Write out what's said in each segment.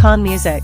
Khan Music.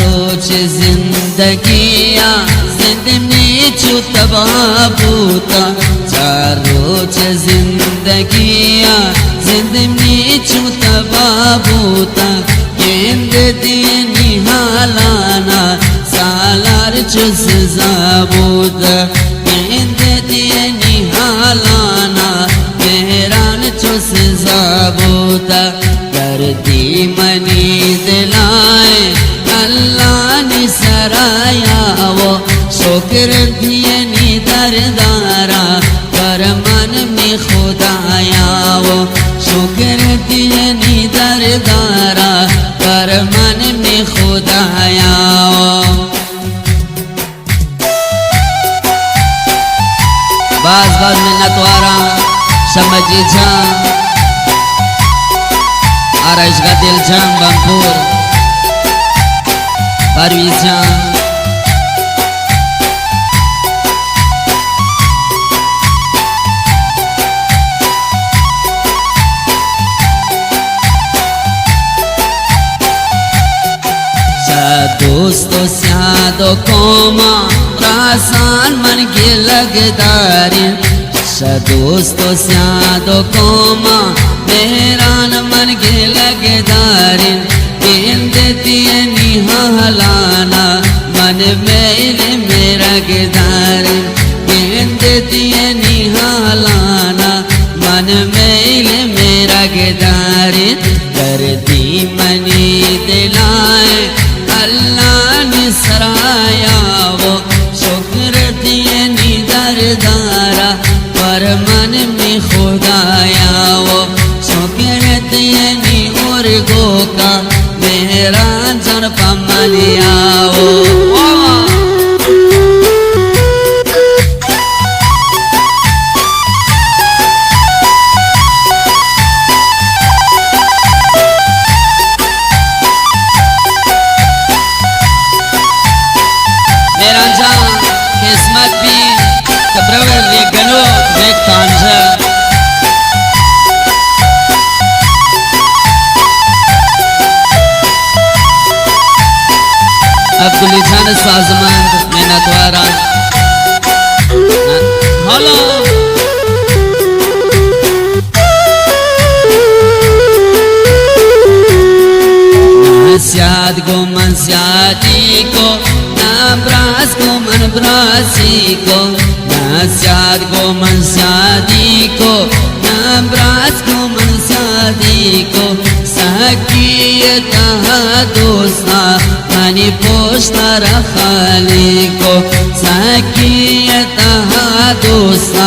रोज जिंदगिया जिंदगी चू तबाह बूता चार रोज जिंदगिया जिंदगी चू तबाह बूता गेंद दिए निहालाना सालार चुस जाबूता गेंद दिए निहालाना मेहरान चुस जाबूता करती मनी दिलाए अल्लाह ने सराया वो शुक्र दिए नी दरदारा पर मन में खुदाया वो शुक्र दिए नी दरदारा पर मन में खुदाया वो बाज बाज मिन्नतवारा समझी जान आरश का दिल जान बंपुर परवीज जान दोस्तों स्यादो कोमा रासान मन के लगदारी दोस्तों स्यादो कोमा मेहरान मन के लगदारी गेंद दिए निहालाना मन मेल मेरा गेदार गेंद दिए निहालाना मन मेल मेरा गेदार दर्दी मनी दिलाए अल्लाह ने सराया वो शुक्र दिए नी दरदारा पर मन में खुदाया वो शुक्र दिए नी और गोका मेहरान जन पमलिया मेरा जान किस्मत भी कब्रवर रे गनो देख तांजा अब्दुल जान साजमंद मेहनतवारा हेलो नसियात को मनसियाती को नाब्रास को मन ब्रासी को नसियात को मनसियाती को नाब्रास को मनसियाती को सकीयत दोस्ता मनी पोस्ता रखाली को सकीयत दोस्ता